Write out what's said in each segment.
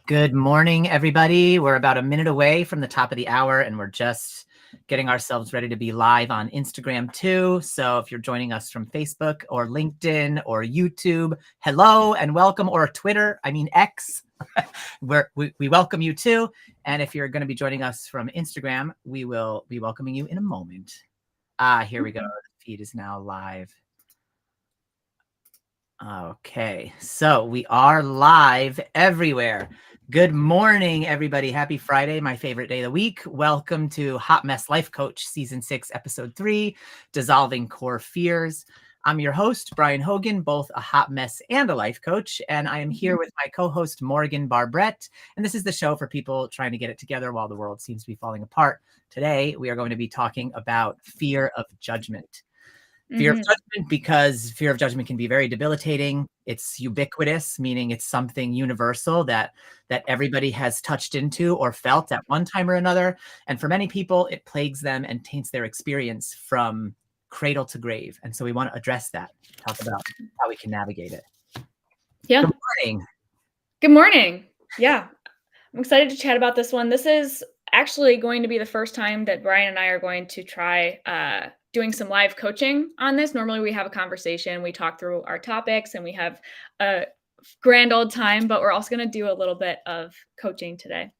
Good morning, everybody. We're about a minute away from the top of the hour, and we're just getting ourselves ready to be live on Instagram too. So if you're joining us from Facebook or LinkedIn or YouTube, hello and welcome, or Twitter, X, we welcome you too. And if you're going to be joining us from Instagram, we will be welcoming you in a moment. Here we go. The feed is now live. Okay, so we are live everywhere. Good morning, everybody. Happy Friday, my favorite day of the week. Welcome to Hot Mess Life Coach, Season 6, Episode 3, Dissolving Core Fears. I'm your host, Brian Hogan, both a hot mess and a life coach, and I am here with my co-host, Morgan Barbrett, and this is the show for people trying to get it together while the world seems to be falling apart. Today, we are going to be talking about fear of judgment. Fear of judgment, because fear of judgment can be very debilitating. It's ubiquitous, meaning it's something universal that everybody has touched into or felt at one time or another. And for many people, it plagues them and taints their experience from cradle to grave. And so we want to address that, talk about how we can navigate it. Yeah. Good morning. Good morning. Yeah. I'm excited to chat about this one. This is actually going to be the first time that Brian and I are going to try doing some live coaching on this. Normally we have a conversation, we talk through our topics, and we have a grand old time, but we're also going to do a little bit of coaching today.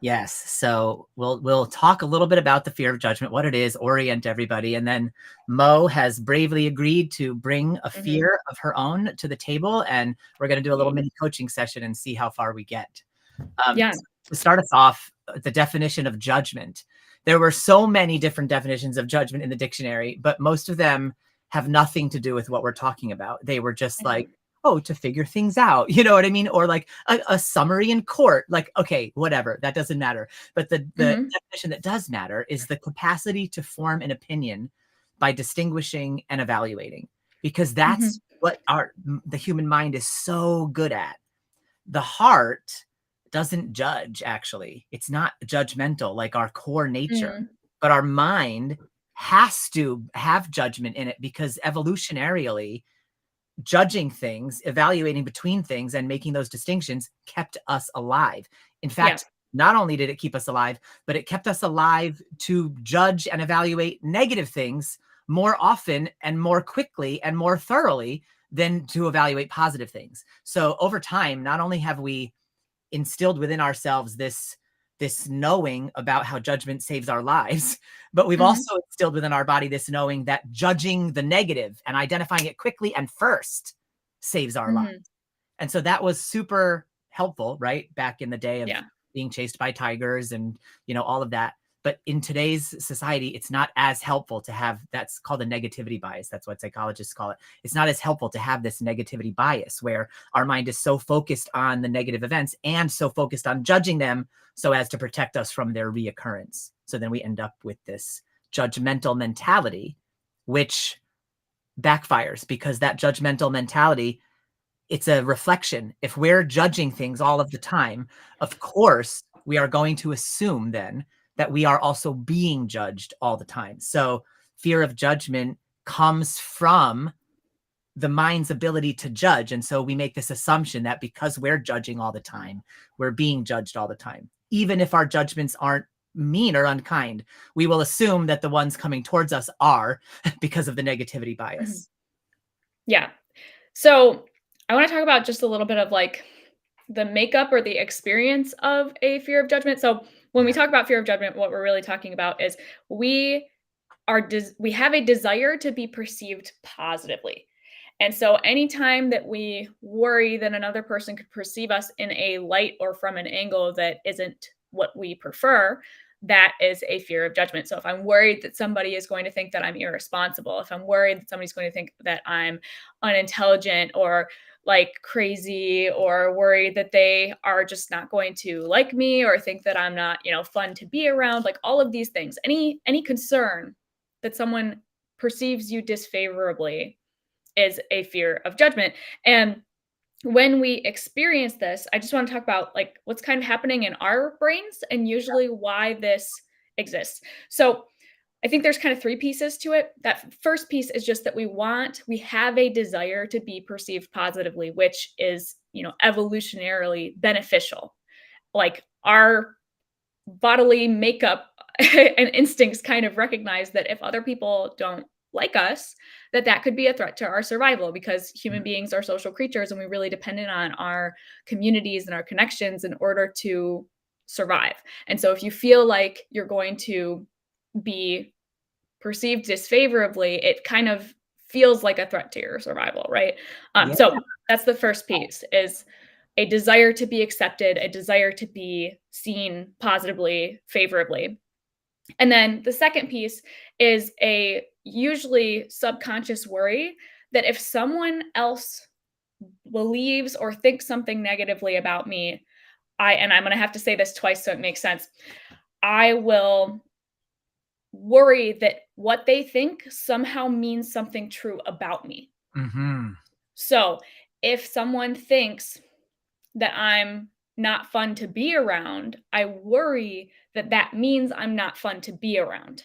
Yes. So we'll talk a little bit about the fear of judgment, what it is, orient everybody. And then Mo has bravely agreed to bring a fear of her own to the table. And we're going to do a little mini coaching session and see how far we get. To start us off, the definition of judgment. There were so many different definitions of judgment in the dictionary, but most of them have nothing to do with what we're talking about. They were just like, oh, to figure things out, you know what I mean? Or like a summary in court, like, okay, whatever, that doesn't matter. But the definition that does matter is the capacity to form an opinion by distinguishing and evaluating, because that's what the human mind is so good at. The heart doesn't judge, actually. It's not judgmental like our core nature, but our mind has to have judgment in it, because evolutionarily, judging things, evaluating between things, and making those distinctions kept us alive. In fact, not only did it keep us alive, but it kept us alive to judge and evaluate negative things more often and more quickly and more thoroughly than to evaluate positive things. So over time, not only have we instilled within ourselves this knowing about how judgment saves our lives, but we've also instilled within our body this knowing that judging the negative and identifying it quickly and first saves our lives. And so that was super helpful, right? Back in the day of being chased by tigers and, all of that. But in today's society, it's not as helpful to have, that's called a negativity bias. That's what psychologists call it. It's not as helpful to have this negativity bias where our mind is so focused on the negative events and so focused on judging them so as to protect us from their reoccurrence. So then we end up with this judgmental mentality, which backfires, because that judgmental mentality, it's a reflection. If we're judging things all of the time, of course, we are going to assume then that we are also being judged all the time. So fear of judgment comes from the mind's ability to judge. And so we make this assumption that because we're judging all the time, we're being judged all the time. Even if our judgments aren't mean or unkind, we will assume that the ones coming towards us are, because of the negativity bias. Yeah. So I want to talk about just a little bit of like the makeup or the experience of a fear of judgment. So when we talk about fear of judgment, what we're really talking about is we have a desire to be perceived positively. And so anytime that we worry that another person could perceive us in a light or from an angle that isn't what we prefer, that is a fear of judgment. So if I'm worried that somebody is going to think that I'm irresponsible, if I'm worried that somebody's going to think that I'm unintelligent or like crazy, or worried that they are just not going to like me or think that I'm not, fun to be around, like all of these things, any concern that someone perceives you disfavorably is a fear of judgment. And when we experience this, I just want to talk about like what's kind of happening in our brains and usually why this exists. So I think there's kind of 3 pieces to it. That first piece is just that we have a desire to be perceived positively, which is, evolutionarily beneficial. Like, our bodily makeup and instincts kind of recognize that if other people don't like us, that could be a threat to our survival, because human beings are social creatures and we really dependent on our communities and our connections in order to survive. And so if you feel like you're going to be perceived disfavorably, it kind of feels like a threat to your survival, right? Yeah. So that's the first piece, is a desire to be accepted, a desire to be seen positively, favorably. And then the second piece is a usually subconscious worry that if someone else believes or thinks something negatively about me, I'm going to have to say this twice so it makes sense. I will worry that what they think somehow means something true about me. Hmm. So, if someone thinks that I'm not fun to be around, I worry that that means I'm not fun to be around.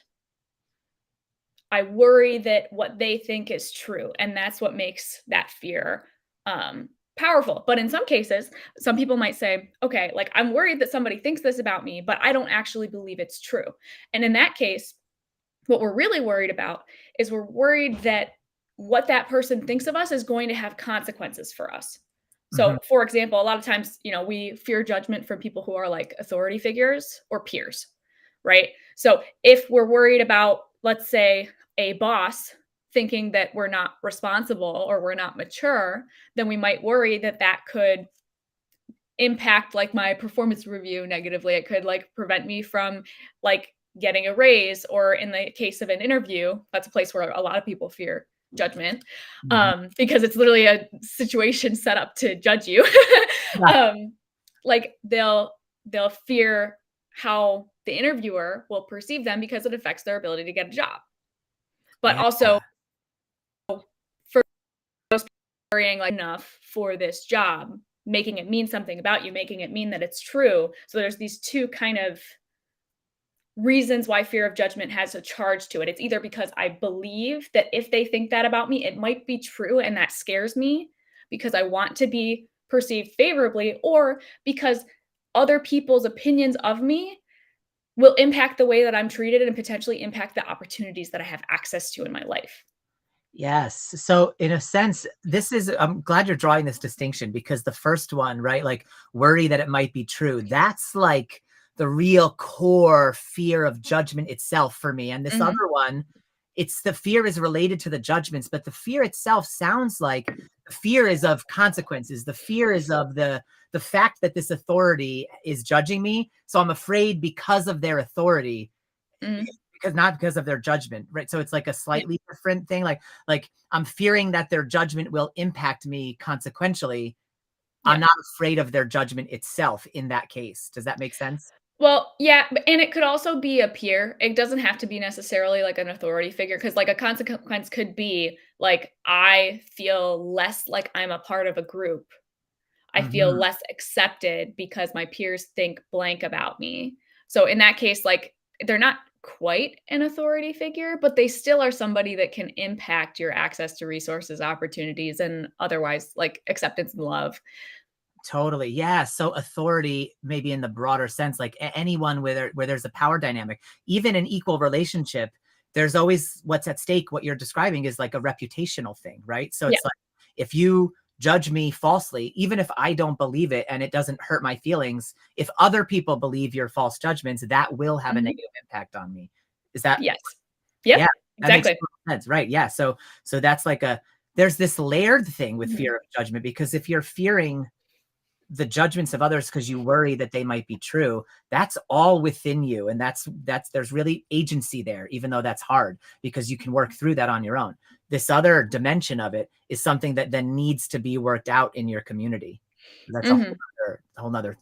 I worry that what they think is true, and that's what makes that fear powerful. But in some cases, some people might say, okay, like, I'm worried that somebody thinks this about me, but I don't actually believe it's true. And in that case, what we're really worried about is we're worried that what that person thinks of us is going to have consequences for us. Hmm. So, for example, a lot of times, we fear judgment from people who are like authority figures or peers, right? So, if we're worried about, let's say, a boss thinking that we're not responsible or we're not mature, then we might worry that that could impact like my performance review negatively. It could like prevent me from like getting a raise, or in the case of an interview, that's a place where a lot of people fear judgment, Hmm. because it's literally a situation set up to judge you. Yeah. Like, they'll fear how the interviewer will perceive them because it affects their ability to get a job. But Yeah. also, for worrying like enough for this job, making it mean something about you, making it mean that it's true. So there's these two kind of reasons why fear of judgment has a charge to it. It's either because I believe that if they think that about me, it might be true and that scares me because I want to be perceived favorably, or because other people's opinions of me will impact the way that I'm treated and potentially impact the opportunities that I have access to in my life. Yes. So in a sense, I'm glad you're drawing this distinction, because the first one, right? Like, worry that it might be true. That's like the real core fear of judgment itself for me. And this other Mhm. one, it's the fear is related to the judgments, but the fear itself sounds like the fear is of consequences. The fear is of the fact that this authority is judging me. So I'm afraid because of their authority, Mhm. because not because of their judgment, right? So it's like a Yeah. slightly different thing. Like I'm fearing that their judgment will impact me consequentially. I'm Yeah. not afraid of their judgment itself in that case. Does that make sense? Well, yeah, and it could also be a peer. It doesn't have to be necessarily like an authority figure, because like a consequence could be like, I feel less like I'm a part of a group. I feel Hmm. less accepted because my peers think blank about me. So in that case, like, they're not quite an authority figure, but they still are somebody that can impact your access to resources, opportunities, and otherwise like acceptance and love. Totally. Yeah. So authority, maybe in the broader sense, like anyone where there's a power dynamic, even an equal relationship, there's always what's at stake. What you're describing is like a reputational thing, right? So Yeah. it's like, if you judge me falsely, even if I don't believe it and it doesn't hurt my feelings, if other people believe your false judgments, that will have a Mhm. negative impact on me. Is that, Yes. yeah, Yep. that makes Exactly. total sense. Right. Yeah. So that's like there's this layered thing with Mhm. fear of judgment, because if you're fearing the judgments of others because you worry that they might be true, that's all within you. And that's there's really agency there, even though that's hard, because you can work through that on your own. This other dimension of it is something that then needs to be worked out in your community. That's Mhm. a whole nother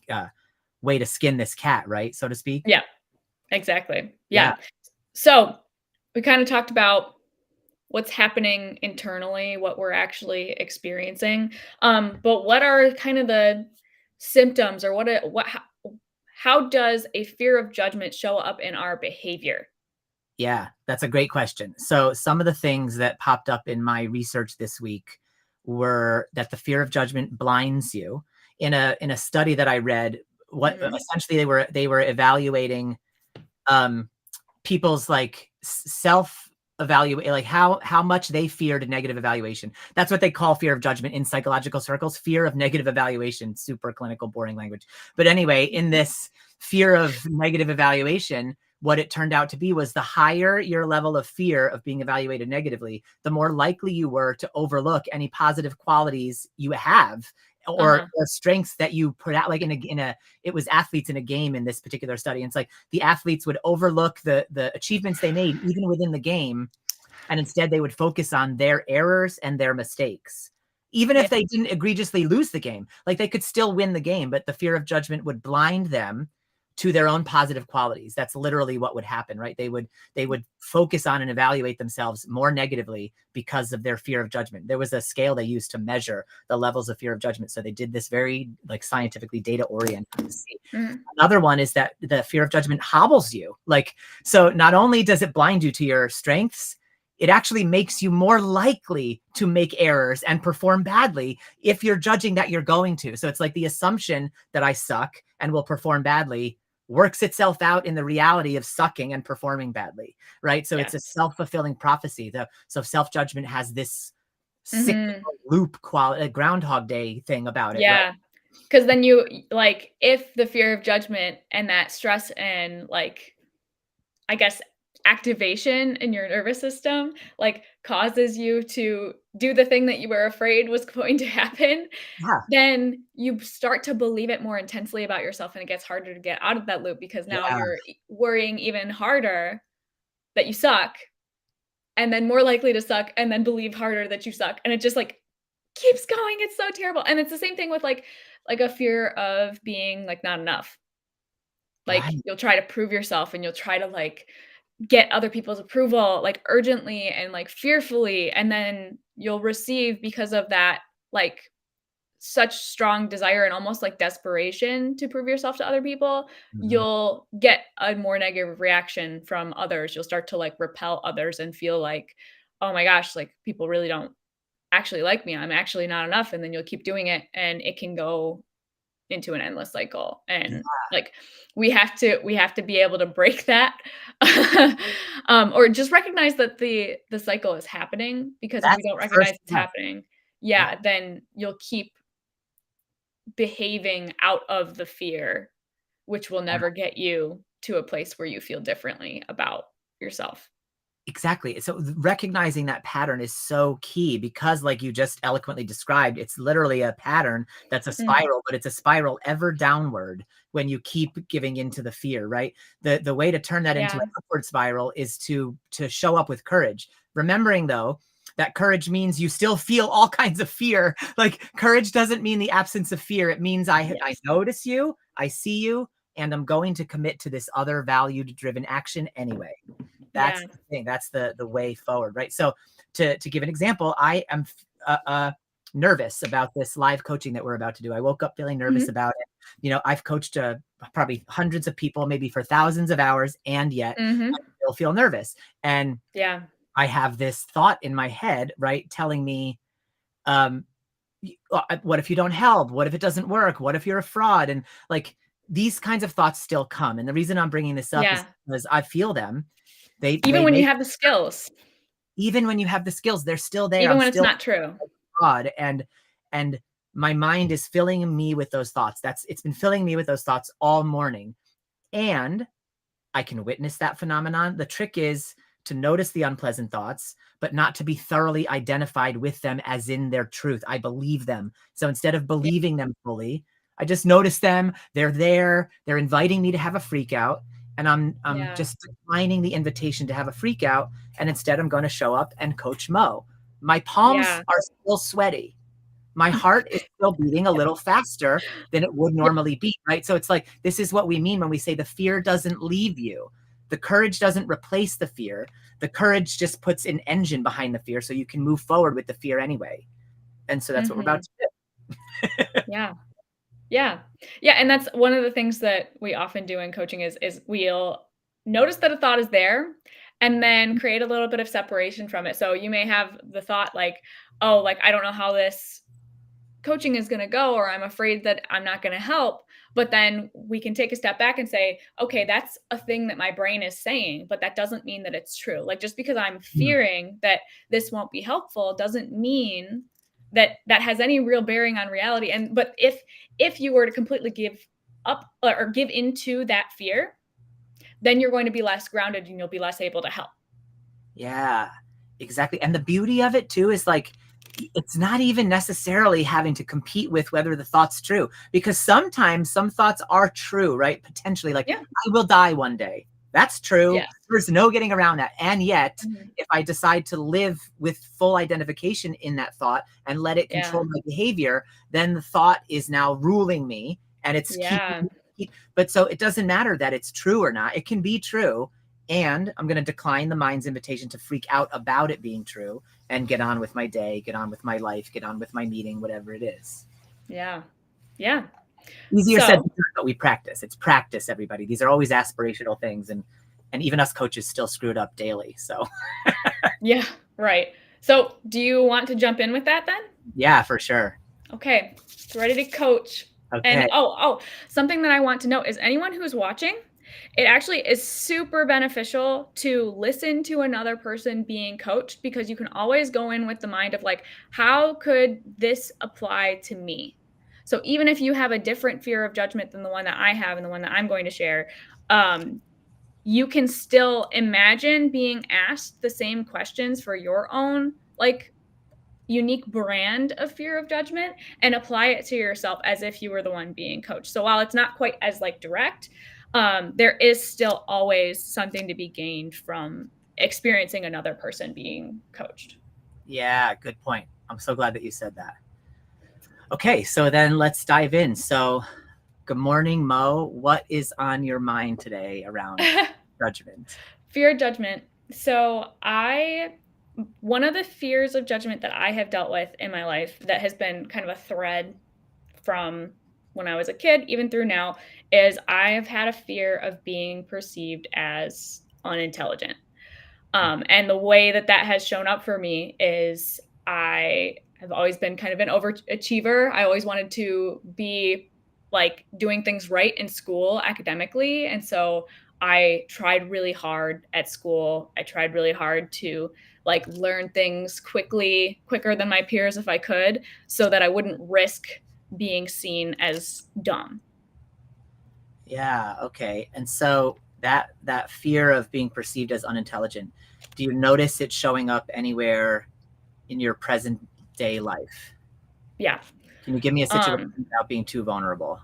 uh, way to skin this cat, right? So to speak. Yeah. Exactly. Yeah. Yeah. So we kind of talked about what's happening internally, what we're actually experiencing. But what are kind of the symptoms, or how does a fear of judgment show up in our behavior? Yeah, that's a great question. So some of the things that popped up in my research this week were that the fear of judgment blinds you. In a study that I read, what Mhm. essentially they were evaluating um people's like self evaluate, like how much they feared negative evaluation. That's what they call fear of judgment in psychological circles, fear of negative evaluation. Super clinical boring language. But anyway, in this fear of negative evaluation, what it turned out to be was the higher your level of fear of being evaluated negatively, the more likely you were to overlook any positive qualities you have, Uh-huh. or strengths that you put out. Like in a it was athletes in a game in this particular study, and it's like the athletes would overlook the achievements they made even within the game, and instead they would focus on their errors and their mistakes. Even Yeah. if they didn't egregiously lose the game, like they could still win the game, but the fear of judgment would blind them to their own positive qualities. That's literally what would happen, right? They would focus on and evaluate themselves more negatively because of their fear of judgment. There was a scale they used to measure the levels of fear of judgment. So they did this very like scientifically data oriented to see. Mhm. Another one is that the fear of judgment hobbles you. Like, so not only does it blind you to your strengths, it actually makes you more likely to make errors and perform badly if you're judging that you're going to. So it's like the assumption that I suck and will perform badly works itself out in the reality of sucking and performing badly, right? So it's a Yes. self-fulfilling prophecy. So self-judgment has this Mhm. cyclical loop quality, Groundhog Day thing about it, right? Yeah. 'Cause then like, if the fear of judgment and that stress and, like, I guess, activation in your nervous system, like, causes you to do the thing that you were afraid was going to happen, Yeah, then you start to believe it more intensely about yourself, and it gets harder to get out of that loop because now yeah, you're worrying even harder that you suck, and then more likely to suck, and then believe harder that you suck, and it just, like, keeps going. It's so terrible, and it's the same thing with, like, a fear of being, like, not enough. Like, right. you'll try to prove yourself, and you'll try to, like, get other people's approval, like, urgently and, like, fearfully, and then you'll receive because of that, like, such strong desire and almost, like, desperation to prove yourself to other people, Mhm. you'll get a more negative reaction from others. You'll start to, like, repel others and feel like, "Oh my gosh, like, people really don't actually like me. I'm actually not enough," and then you'll keep doing it, and it can go into an endless cycle, Yeah, and, like, we have to be able to break that, or just recognize that the cycle is happening, because if we that's don't the recognize first it's step. happening, Yeah. yeah, then you'll keep behaving out of the fear, which will never get you to a place where you feel differently about yourself. Exactly. So recognizing that pattern is so key because, like you just eloquently described, it's literally a pattern that's a Mhm. spiral, but it's a spiral ever downward when you keep giving into the fear, right? The way to turn that into an Yeah. upward spiral is to show up with courage. Remembering though that courage means you still feel all kinds of fear. Like courage doesn't mean the absence of fear. It means I Yes. notice you, I see you, and I'm going to commit to this other valued driven action anyway. Yeah. That's the thing. That's the way forward, right? So to give an example, I am nervous about this live coaching that we're about to do. I woke up feeling nervous Mhm. about it. I've coached probably hundreds of people, maybe for thousands of hours, and yet I Mhm. still feel nervous. And Yeah. I have this thought in my head, right, telling me, um, what if you don't help? What if it doesn't work? What if you're a fraud? And like these kinds of thoughts still come. And the reason I'm bringing this up is Yeah. because I feel them. Even They when you make have the skills, even when you have the skills, they're still there. even I'm when it's still not true. God, and my mind is filling me with those thoughts. It's been filling me with those thoughts all morning. And I can witness that phenomenon. The trick is to notice the unpleasant thoughts, but not to be thoroughly identified with them as in their truth. I believe them. So instead of Yeah. believing them fully, I just notice them. They're there. They're inviting me to have a freak out. And I'm Yeah. just declining the invitation to have a freak out. And instead I'm going to show up and coach Mo. My palms Yeah. are still sweaty. My heart is still beating a little faster than it would Yeah. normally beat, right? So it's like, this is what we mean when we say the fear doesn't leave you. The courage doesn't replace the fear. The courage just puts an engine behind the fear so you can move forward with the fear anyway. And so that's what we're about Mhm. to do. Yeah. Yeah. Yeah, and that's one of the things that we often do in coaching is we'll notice that a thought is there, and then create a little bit of separation from it. So you may have the thought like, oh, like I don't know how this coaching is going to go, or I'm afraid that I'm not going to help. But then we can take a step back and say, okay, that's a thing that my brain is saying, but that doesn't mean that it's true. Like just because I'm Mm. fearing that this won't be helpful doesn't mean that that has any real bearing on reality. And but if you were to completely give up or give into that fear, then you're going to be less grounded and you'll be less able to help. Yeah, exactly. And the beauty of it too is like, it's not even necessarily having to compete with whether the thought's true, because sometimes some thoughts are true, right? Potentially, like, Yeah. I will die one day. That's true. Yeah. There's no getting around that. And yet, Mhm. if I decide to live with full identification in that thought and let it Yeah. control my behavior, then the thought is now ruling me and it's keeping Yeah. me. But so it doesn't matter that it's true or not. It can be true. And I'm going to decline the mind's invitation to freak out about it being true and get on with my day, get on with my life, get on with my meeting, whatever it is. Yeah. Yeah. Easier said So, than done, but we practice. It's practice, everybody. These are always aspirational things, and even us coaches still screw it up daily. So yeah, right. So, do you want to jump in with that then? yeah, for sure. Okay, ready to coach. And Okay. something that I want to note is anyone who's watching, it actually is super beneficial to listen to another person being coached because you can always go in with the mind of like, how could this apply to me? So even if you have a different fear of judgment than the one that I have and the one that I'm going to share, um, you can still imagine being asked the same questions for your own like unique brand of fear of judgment and apply it to yourself as if you were the one being coached. So while it's not quite as like direct, there is still always something to be gained from experiencing another person being coached. Yeah, good point. I'm so glad that you said that. Okay, so then let's dive in. So, good morning, Mo. What is on your mind today around judgment? Fear of judgment. So one of the fears of judgment that I have dealt with in my life that has been kind of a thread from when I was a kid, even through now, is I have had a fear of being perceived as unintelligent. And the way that that has shown up for me is I have always been kind of an overachiever. I always wanted to be like doing things right in school academically. And so I tried really hard at school. I tried really hard to like learn things quicker than my peers if I could, so that I wouldn't risk being seen as dumb. Yeah, okay. And so that fear of being perceived as unintelligent, do you notice it showing up anywhere in your present day life? Yeah. Can you give me a situation Um, without being too vulnerable?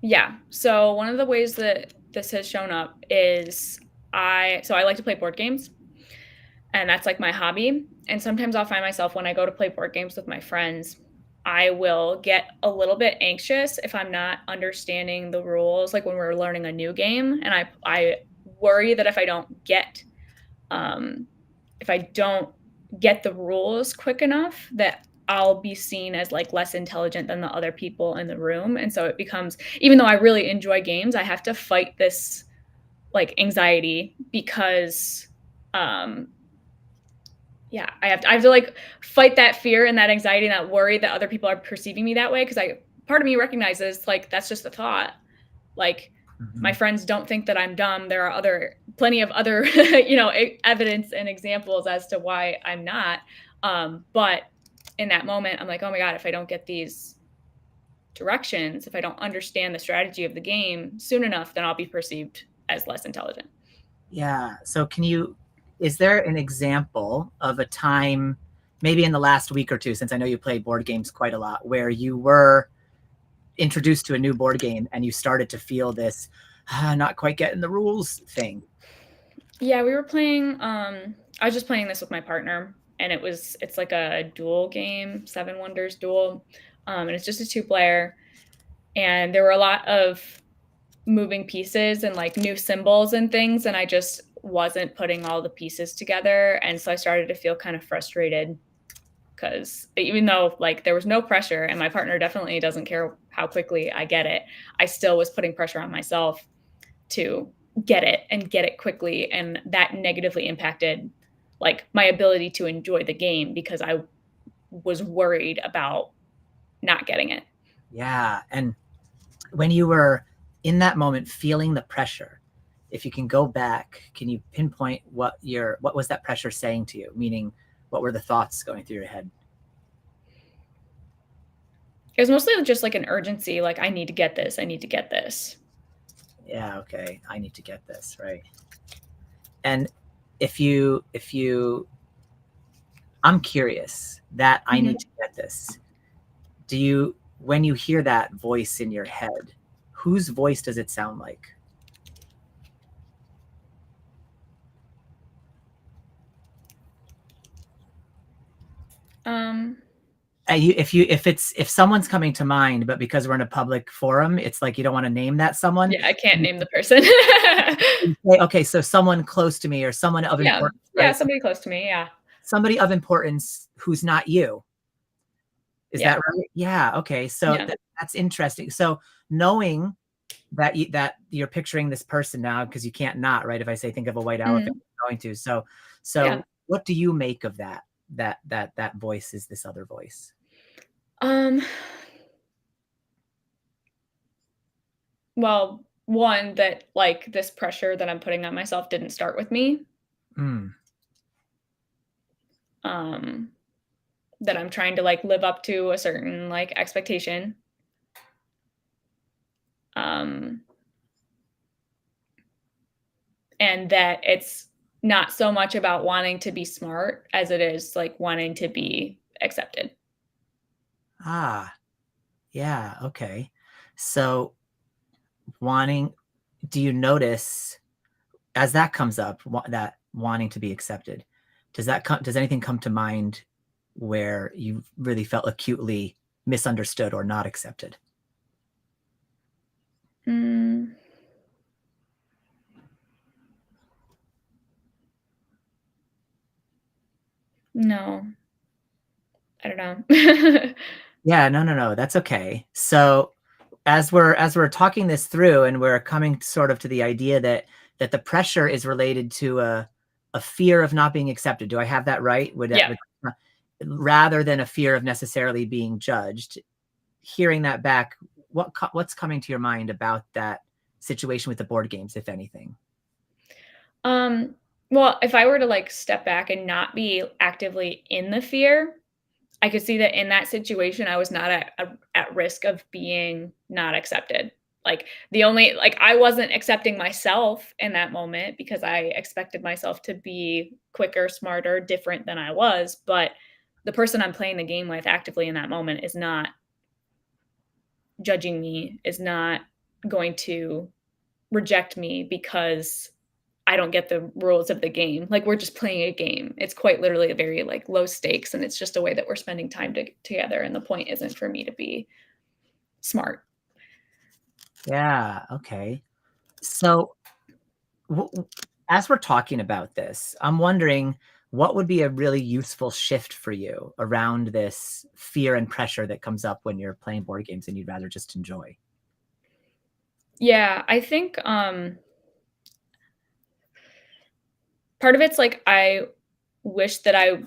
Yeah. So one of the ways that this has shown up is I like to play board games, and that's like my hobby. And sometimes I'll find myself when I go to play board games with my friends, I will get a little bit anxious if I'm not understanding the rules, like when we're learning a new game, and I worry that um if I don't get the rules quick enough, that I'll be seen as like less intelligent than the other people in the room. And so it becomes, even though I really enjoy games, I have to fight this like anxiety because um yeah, I have to like fight that fear and that anxiety and that worry that other people are perceiving me that way, because I part of me recognizes like that's just a thought. Like my Mhm. friends don't think that I'm dumb. There are plenty of other evidence and examples as to why I'm not. But in that moment, I'm like, oh my god, if I don't get these directions, if I don't understand the strategy of the game soon enough, then I'll be perceived as less intelligent. Yeah. So is there an example of a time, maybe in the last week or two, since I know you play board games quite a lot, where you were introduced to a new board game and you started to feel this not quite getting the rules thing? Yeah, we were playing. I was just playing this with my partner, and it's like a duel game, Seven Wonders Duel, and it's just a two-player. And there were a lot of moving pieces and like new symbols and things, and I just wasn't putting all the pieces together, and so I started to feel kind of frustrated because even though like there was no pressure, and my partner definitely doesn't care how quickly I get it, I still was putting pressure on myself to get it and get it quickly, and that negatively impacted like my ability to enjoy the game because I was worried about not getting it. Yeah. And when you were in that moment feeling the pressure, if you can go back, can you pinpoint what was that pressure saying to you? Meaning, what were the thoughts going through your head? It was mostly just like an urgency, like I need to get this, I need to get this. Yeah, okay, I need to get this, right? And if you I'm curious that I need Mhm. to get this. Do you when you hear that voice in your head, whose voice does it sound like? Um, If someone's coming to mind, but because we're in a public forum, it's like you don't want to name that someone. yeah, I can't name the person. Okay, so someone close to me or someone of Yeah, importance, yeah, right? somebody close to me, yeah. Somebody of importance who's not you. Is that Yeah, right? Yeah. Okay. So yeah. that's interesting. So knowing that you're picturing this person now, because you can't not, right? If I say think of a white elephant, Mhm. I'm going to. So Yeah. what do you make of that? That voice is this other voice. Um, well, one, that, like, this pressure that I'm putting on myself didn't start with me, Mm. um, that I'm trying to, like, live up to a certain, like, expectation, um, and that it's not so much about wanting to be smart as it is, like, wanting to be accepted. Ah, yeah. Okay. So wanting, do you notice as that comes up, that wanting to be accepted, does anything come to mind where you really felt acutely misunderstood or not accepted? Mm, no, I don't know. Yeah, no, no, no, that's okay. So as we're talking this through and we're coming sort of to the idea that the pressure is related to a fear of not being accepted. Do I have that right? Yeah. Rather than a fear of necessarily being judged, hearing that back, what's coming to your mind about that situation with the board games, if anything? Um, well, if I were to, like, step back and not be actively in the fear, I could see that in that situation, I was not at risk of being not accepted. Like, the only like, I wasn't accepting myself in that moment because I expected myself to be quicker, smarter, different than I was, but the person I'm playing the game with actively in that moment is not judging me, is not going to reject me because I don't get the rules of the game. Like, we're just playing a game. It's quite literally a very, like, low stakes, and it's just a way that we're spending time together, and the point isn't for me to be smart. Yeah, okay. So w- w- as we're talking about this, I'm wondering what would be a really useful shift for you around this fear and pressure that comes up when you're playing board games and you'd rather just enjoy. Yeah, I think, part of it's, like, I wish that I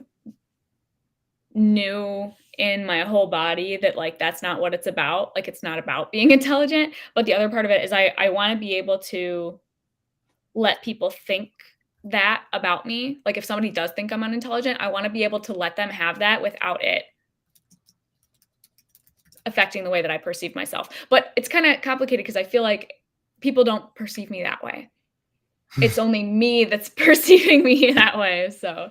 knew in my whole body that, like, that's not what it's about. Like, it's not about being intelligent, but the other part of it is I wanna be able to let people think that about me. Like, if somebody does think I'm unintelligent, I wanna be able to let them have that without it affecting the way that I perceive myself. But it's kinda complicated because I feel like people don't perceive me that way. It's only me that's perceiving me that way, so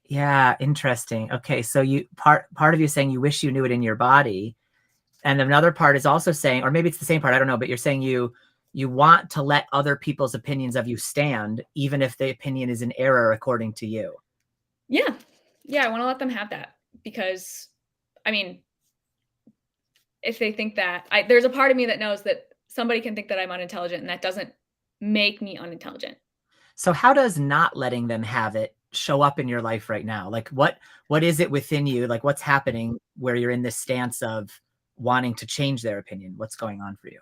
Yeah, interesting. Okay, so you part of you saying you wish you knew it in your body, and another part is also saying, or maybe it's the same part, I don't know, but you're saying you want to let other people's opinions of you stand, even if the opinion is an error according to you. yeah. Yeah, I wanna let them have that because, I mean, if they think that there's a part of me that knows that somebody can think that I'm unintelligent, and that doesn't make me unintelligent. So how does not letting them have it show up in your life right now? Like what is it within you? Like what's happening where you're in this stance of wanting to change their opinion? What's going on for you?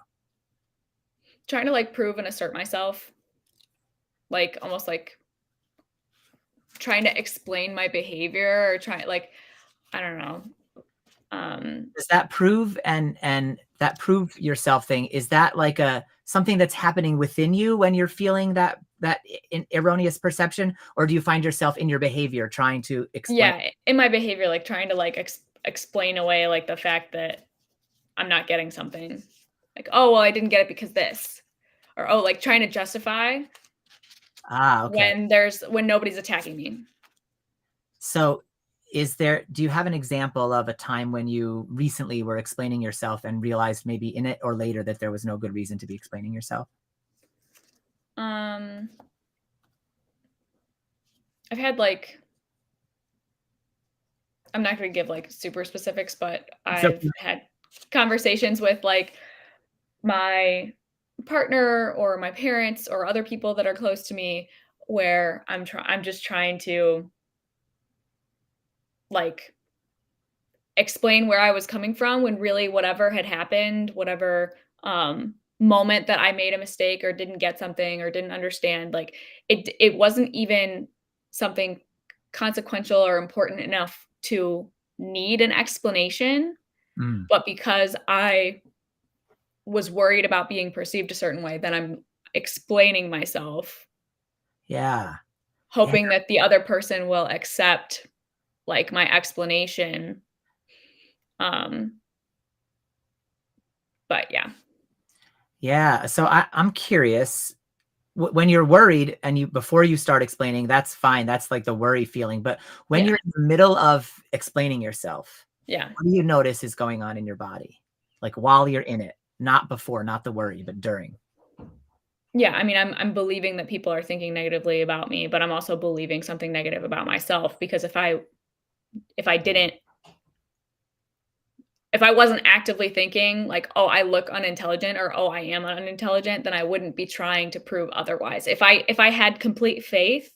trying to like prove and assert myself, like almost like trying to explain my behavior or try like I don't know. Um Does that prove and that prove yourself thing, is that like a something that's happening within you when you're feeling that erroneous perception, or do you find yourself in your behavior trying to explain? yeah, in my behavior like trying to like explain away like the fact that I'm not getting something. Like, oh, well, I didn't get it because this. Or oh, like trying to justify Ah, okay. when nobody's attacking me. So do you have an example of a time when you recently were explaining yourself and realized maybe in it or later that there was no good reason to be explaining yourself? Um I've had like I'm not going to give like super specifics, but So I've had conversations with like my partner or my parents or other people that are close to me where I'm just trying to like explain where I was coming from when really whatever had happened, whatever moment that I made a mistake or didn't get something or didn't understand, like it wasn't even something consequential or important enough to need an explanation, mm, but because I was worried about being perceived a certain way, then I'm explaining myself, yeah. Yeah. hoping that the other person will accept like my explanation. Um, but yeah. Yeah. So I'm curious, when you're worried and you before you start explaining, that's fine. That's like the worry feeling. But when Yeah. you're in the middle of explaining yourself, Yeah. what do you notice is going on in your body? Like while you're in it, not before, not the worry, but during. Yeah, I mean, I'm believing that people are thinking negatively about me, but I'm also believing something negative about myself because if I didn't if I wasn't actively thinking like, "Oh, I look unintelligent," or, "Oh, I am unintelligent," then I wouldn't be trying to prove otherwise. If I had complete faith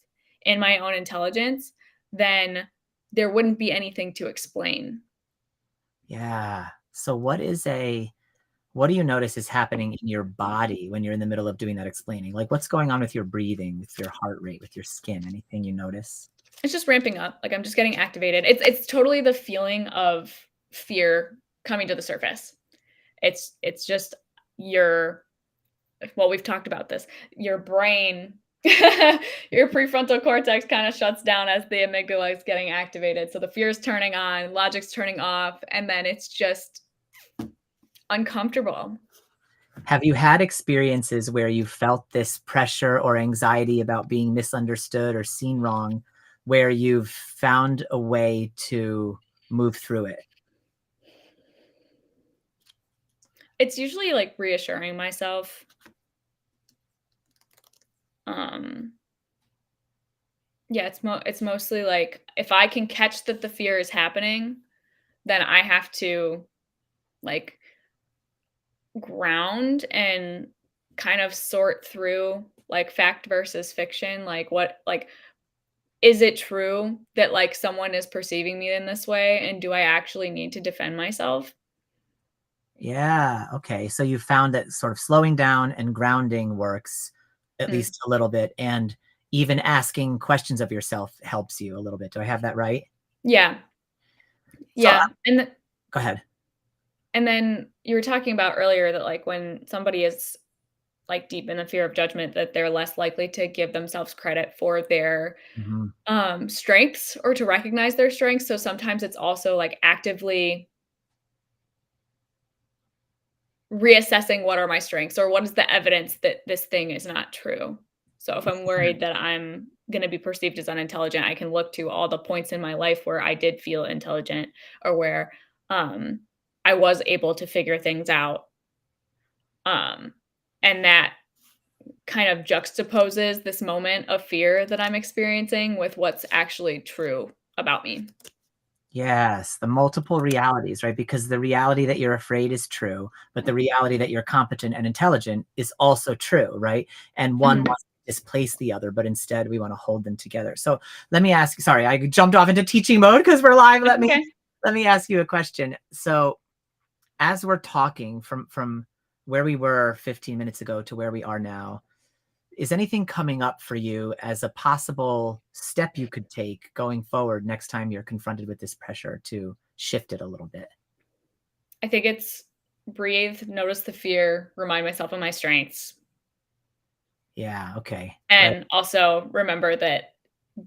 in my own intelligence, then there wouldn't be anything to explain. Yeah. So what do you notice is happening in your body when you're in the middle of doing that explaining? Like what's going on with your breathing, with your heart rate, with your skin? Anything you notice? It's just ramping up, like, I'm just getting activated. It's totally the feeling of fear coming to the surface. It's just your well, we've talked about this. Your brain, your prefrontal cortex kind of shuts down as the amygdala is getting activated. So the fear is turning on, logic's turning off, and then it's just uncomfortable. Have you had experiences where you felt this pressure or anxiety about being misunderstood or seen wrong, where you've found a way to move through it? It's usually like reassuring myself. Um, yeah, it's mostly like if I can catch that the fear is happening, then I have to like ground and kind of sort through like fact versus fiction, like what like is it true that like someone is perceiving me in this way and do I actually need to defend myself? Yeah. Okay. So you found that sort of slowing down and grounding works at Mm. least a little bit. And even asking questions of yourself helps you a little bit. Do I have that right? Yeah. So Yeah. go ahead. And then you were talking about earlier that like when somebody is like deep in the fear of judgment that they're less likely to give themselves credit for their Mhm. strengths or to recognize their strengths. So sometimes it's also like actively reassessing what are my strengths or what is the evidence that this thing is not true. So if I'm worried that I'm going to be perceived as unintelligent, I can look to all the points in my life where I did feel intelligent or where um, I was able to figure things out. Um, and that kind of juxtaposes this moment of fear that I'm experiencing with what's actually true about me. Yes, the multiple realities, right? Because the reality that you're afraid is true, but the reality that you're competent and intelligent is also true, right? And one Mhm. wants to displace the other, but instead we want to hold them together. So let me ask, sorry, I jumped off into teaching mode because we're live. Okay. Let me ask you a question. So as we're talking from where we were 15 minutes ago to where we are now, is anything coming up for you as a possible step you could take going forward next time you're confronted with this pressure to shift it a little bit? I think it's breathe, notice the fear, remind myself of my strengths, Yeah, okay. Right. and also remember that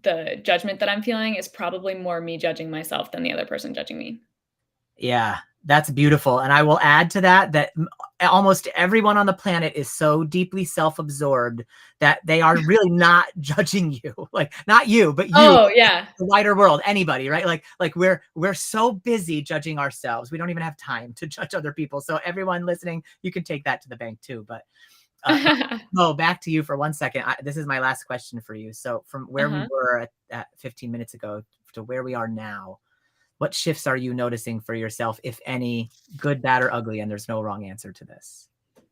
the judgment that I'm feeling is probably more me judging myself than the other person judging me. Yeah, that's beautiful. And I will add to that that almost everyone on the planet is so deeply self-absorbed that they are really not judging you. Like not you, but you, Oh, yeah. the wider world, anybody, right? Like we're so busy judging ourselves. We don't even have time to judge other people. So everyone listening, you can take that to the bank too. But uh Mo, back to you for 1 second. This is my last question for you. So from where we Uh-huh. were at 15 minutes ago to where we are now, what shifts are you noticing for yourself, if any, good, bad, or ugly? And there's no wrong answer to this.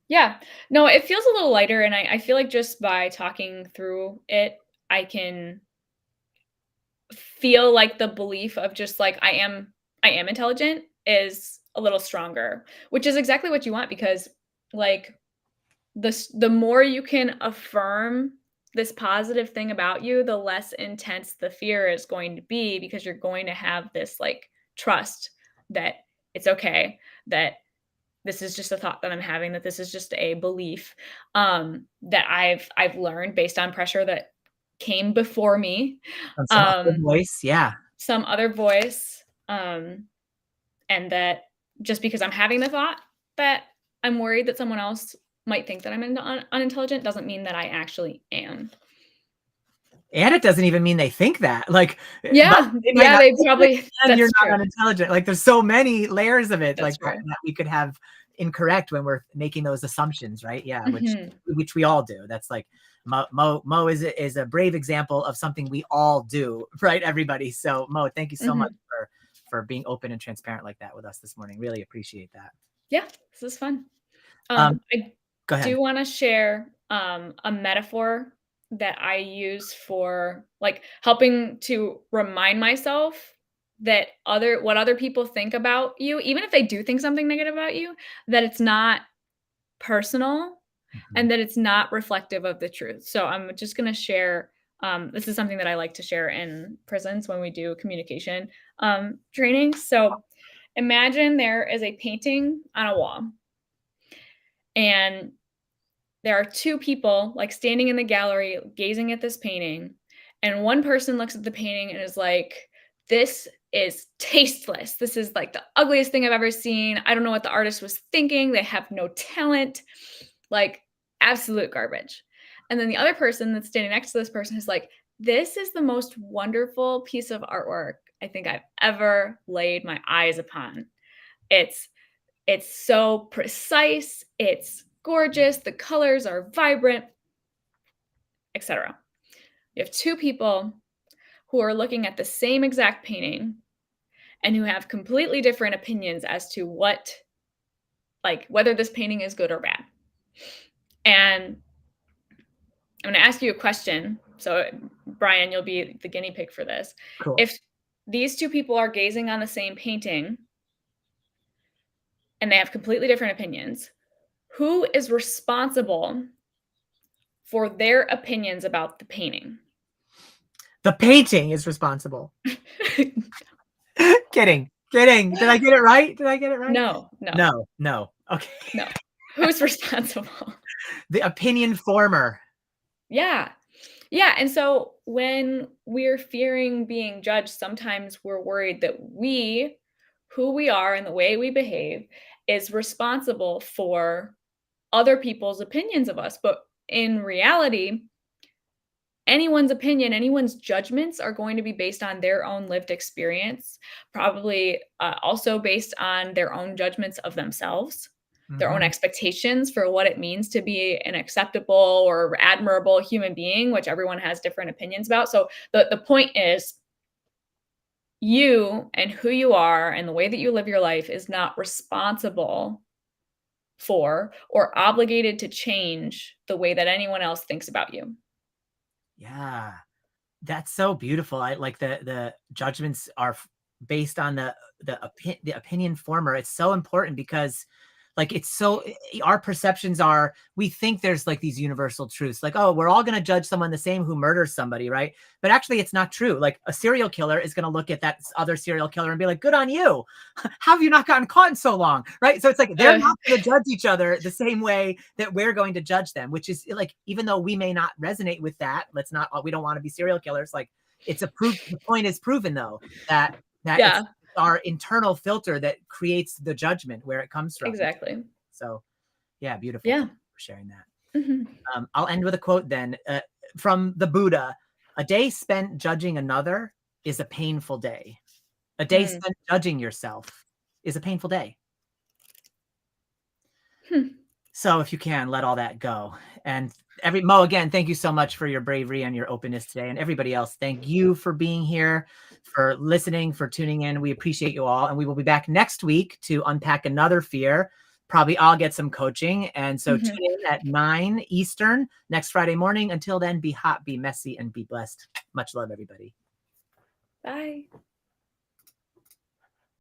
Yeah. No, it feels a little lighter, and I feel like just by talking through it, I can feel like the belief of just like I am intelligent is a little stronger, which is exactly what you want because like the more you can affirm this positive thing about you, the less intense the fear is going to be because you're going to have this like trust that it's okay, that this is just a thought that I'm having, that this is just a belief that I've learned based on pressure that came before me. From some other Um, voice, yeah. some other voice, and that just because I'm having the thought that I'm worried that someone else might think that I'm unintelligent doesn't mean that I actually am. And it doesn't even mean they think that. Like, but Yeah, they might yeah, not they think it, probably and you're that's not true. unintelligent. Like, there's so many layers of it, That's like that, true. that we could have incorrect when we're making those assumptions, right? Yeah, Mhm, which we all do. That's like Mo is a brave example of something we all do, right? Everybody. So Mo, thank you so much mhm. for being open and transparent like that with us this morning. Really appreciate that. Yeah, this is fun. Um, I Go ahead. do wanna share, a metaphor that I use for, like, helping to remind myself that other people think about you, even if they do think something negative about you, that it's not personal Mhm. and that it's not reflective of the truth. So I'm just gonna share, this is something that I like to share in prisons when we do communication, training. So imagine there is a painting on a wall, and there are 2 people, like, standing in the gallery gazing at this painting, and one person looks at the painting and is like, "This is tasteless. This is, like, the ugliest thing I've ever seen. I don't know what the artist was thinking. They have no talent. Like, absolute garbage." And then the other person that's standing next to this person is like, "This is the most wonderful piece of artwork I think I've ever laid my eyes upon. It's it's so precise, it's gorgeous, the colors are vibrant, etc." You have 2 people who are looking at the same exact painting and who have completely different opinions as to what like, whether this painting is good or bad. And I'm gonna ask you a question. So, Brian, you'll be the guinea pig for this. Cool. If these 2 people are gazing on the same painting and they have completely different opinions, who is responsible for their opinions about the painting? The painting is responsible. Kidding. Kidding. Did I get it right? Did I get it right? No, no, No, no. Okay. no. Who's responsible? The opinion former. Yeah. Yeah, and so when we're fearing being judged, sometimes we're worried that who we are and the way we behave, is responsible for other people's opinions of us, but in reality, anyone's opinion, anyone's judgments are going to be based on their own lived experience, probably also based on their own judgments of themselves, their own Mhm. expectations for what it means to be an acceptable or admirable human being, which everyone has different opinions about. So the point is, you and who you are and the way that you live your life is not responsible for or obligated to change the way that anyone else thinks about you. Yeah. That's so beautiful. I like the judgments are based on the opinion former. It's so important because Like it's so, our perceptions are, we think there's like these universal truths, like, oh, we're all going to judge someone the same who murders somebody, right? But actually it's not true. Like a serial killer is going to look at that other serial killer and be like, good on you. How have you not gotten caught in so long? Right? So it's like, they're Uh, not going to judge each other the same way that we're going to judge them, which is like, even though we may not resonate with that, we don't want to be serial killers. Like it's a proof. The point is proven though, that it's yeah, our internal filter that creates the judgment where it comes from. exactly. So yeah, beautiful. Yeah. Thank you for sharing that. Mhm. I'll end with a quote then from the Buddha. A day spent judging another is a painful day. A day Mm. spent judging yourself is a painful day. Hmm. So if you can, let all that go. And Mo, again, thank you so much for your bravery and your openness today. And everybody else, thank you for being here, for listening, for tuning in. We appreciate you all. And we will be back next week to unpack another fear. Probably I'll get some coaching. And so tune Mhm. in at 9 Eastern next Friday morning. Until then, be hot, be messy, and be blessed. Much love, everybody. Bye.